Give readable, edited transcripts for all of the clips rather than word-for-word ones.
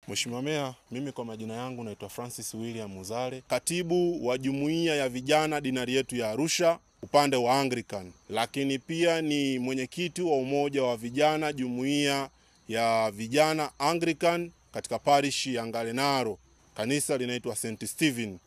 Mheshimiwa Meya, mimi kwa majina yangu naitwa Francis William Muzale, katibu wa jumuiya ya vijana dinari yetu ya Arusha upande wa Anglican, lakini pia ni mwenyekiti wa umoja wa vijana jumuiya ya vijana Anglican katika parish ya Ngarenaro, kanisa linaitwa St. Stephen.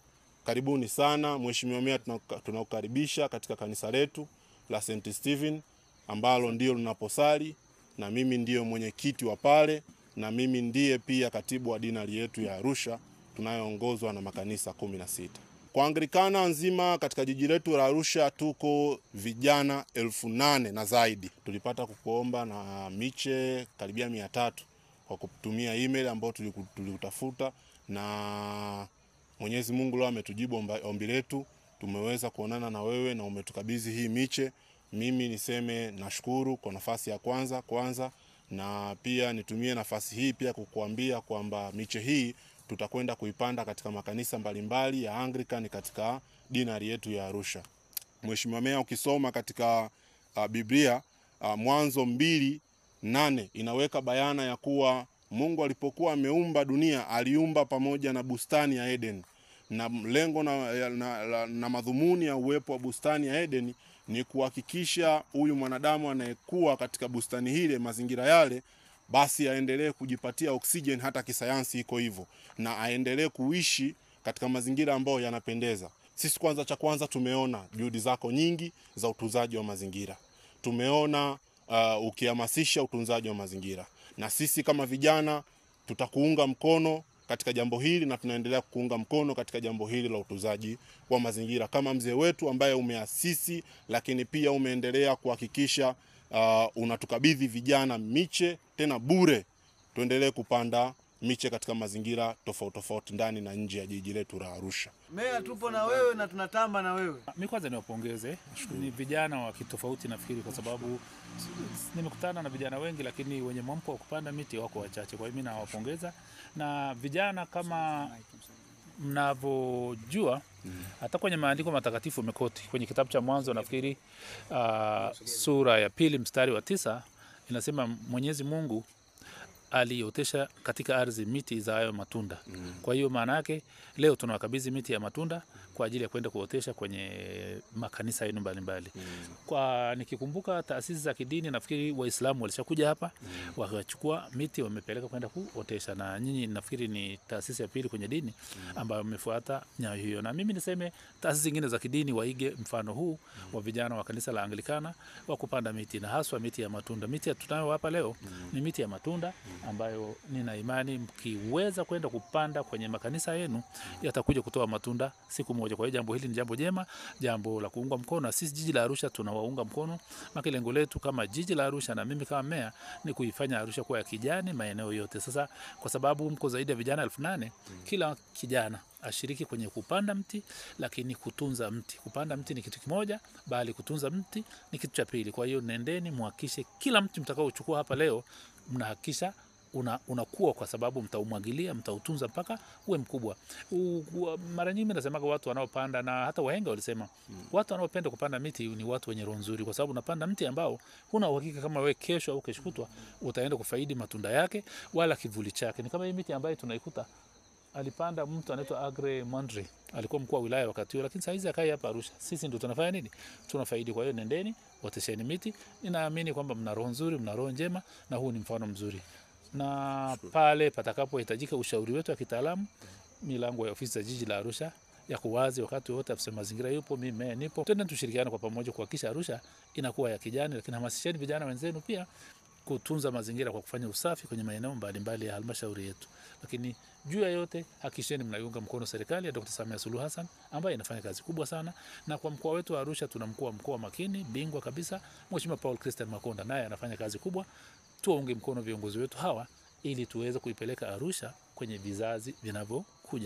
Karibuni sana Mheshimiwa Meya, tunakukaribisha katika kanisa letu la St. Stephen ambalo ndio linaposali, na mimi ndiyo mwenyekiti wa pale, na mimi ndiye pia katibu wa dinari yetu ya Arusha tunayoongozwa na makanisa 16. Kwa Anglikana nzima katika jiji letu la Arusha tuko vijana 8,000 na zaidi. Tulipata kukuomba na miche karibia 300 kwa kutumia email ambayo tulikutafuta, na Mwenyezi Mungu leo ametujibu ombi letu. Tumeweza kuonana na wewe na umetukabidhi hii miche. Mimi niseme nashukuru kwa nafasi ya kwanza, na pia nitumie nafasi hii pia kukuambia kwamba miche hii tutakwenda kuipanda katika makanisa mbalimbali ya Anglican katika dinari yetu ya Arusha. Mheshimiwa Meya, ukisoma katika Biblia Mwanzo 2:8 inaweka bayana ya kuwa Mungu alipokuwa ameumba dunia aliumba pamoja na bustani ya Eden, na lengo na madhumuni ya uwepo wa bustani ya Eden ni kuhakikisha huyu mwanadamu anayekuwa katika bustani hile, mazingira yale, basi aendelee kujipatia oxygen, hata kisayansi iko hivyo, na aendelee kuishi katika mazingira ambayo yanapendeza. Sisi cha kwanza tumeona juhudi zako nyingi za utunzaji wa mazingira. Tumeona ukihamasisha utunzaji wa mazingira, na sisi kama vijana tutakuunga mkono katika jambo hili, na tunaendelea kuunga mkono katika jambo hili la utunzaji wa mazingira kama mzee wetu ambaye umeasisi, lakini pia umeendelea kuhakikisha unatukabidhi vijana miche tena bure. Tuendelee kupanda miche katika mazingira tofauti ndani na nje ya jiji letu la Arusha. Meya, tupo na wewe na tunatamba na wewe. Mimi kwanza niwapongeze. Ni vijana wa kitofauti nafikiri, kwa sababu nimekutana na vijana wengi lakini wenye mwamko wa kupanda miti wako wachache. Kwa hiyo mimi nawapongeza, na vijana kama mnavyojua hata kwenye maandiko matakatifu umekoti kwenye kitabu cha Mwanzo nafikiri sura ya 2 mstari wa 9 inasema Mwenyezi Mungu aliotesha katika ardhi miti izaayo matunda. Kwa hiyo maana yake leo tunawakabidhi miti ya matunda kwa ajili ya kwenda kuotesha kwenye makanisa yenu mbalimbali. Kwa nikikumbuka taasisi za kidini nafikiri Waislamu walishakuja hapa wakachukua miti wamepeleka kwenda kuotesha, na nyinyi nafikiri ni taasisi ya pili kwenye dini ambayo mmefuata nyayo hiyo. Na mimi niseme taasisi zingine za kidini waige mfano huu wa vijana wa kanisa la Anglikana wa kupanda miti, na haswa miti ya matunda. Miti tunayo hapa leo ni miti ya matunda ambayo nina imani mkiweza kwenda kupanda kwenye makanisa yenu yatakuja kutoa matunda siku moja. Kwa hiyo jambo hili ni jambo jema, jambo la kuunga mkono, na sisi jiji la Arusha tunawaunga mkono. Malengo letu kama jiji la Arusha na mimi kama meya ni kuifanya Arusha kuwa ya kijani maeneo yote. Sasa kwa sababu mko zaidi ya vijana 8,000, kila kijana ashiriki kwenye kupanda mti, lakini kutunza mti. Kupanda mti ni kitu kimoja, bali kutunza mti ni kitu cha pili. Kwa hiyo nendeni muhakishe kila mti mtakaochukua hapa leo mnahakisha unakuwa, kwa sababu mtaumwagilia, mtautunza mpaka uwe mkubwa. Mara nyingi nasemaga watu wanaopanda, na hata wahenga walisema watu wanaopenda kupanda miti ni watu wenye roho nzuri, kwa sababu unapanda mti ambao huna uhakika kama wewe kesho au kesho kutwa utaenda kufaidi matunda yake wala kivuli chake. Ni kama hii miti ambayo tunaikuta alipanda mtu anaitwa Agre Mandri, alikuwa mkuu wa wilaya wakati huo, lakini saizi akai hapa Arusha. Sisi ndio tunafanya nini? Tunafaidi. Kwa hiyo nendeni otesheni miti. Ninaamini kwamba mna roho nzuri, mna roho njema, na huu ni mfano mzuri. Na pale patakapohitajika ushauri wetu wa kitaalamu, milango ya ofisi za jiji la Arusha yako wazi wakati wote. Afisa mazingira yupo, mimi nipo. Twende tushirikiane kwa pamoja kuhakikisha Arusha inakuwa ya kijani, lakini hamasisheni vijana wenzenu pia kutunza mazingira kwa kufanya usafi kwenye maeneo mbalimbali ya halmashauri yetu. Lakini juu ya yote hakikisheni mnaiunga mkono serikali ya Dr. Samia Suluhu Hassan ambaye inafanya kazi kubwa sana, na kwa mkoa wetu wa Arusha tuna mkuu wa mkoa makini bingwa kabisa Mheshimiwa Paul Christian Makonda, naye anafanya kazi kubwa. Tuwaunge mkono viongozi wetu hawa ili tuweze kuipeleka Arusha kwenye vizazi vinavyo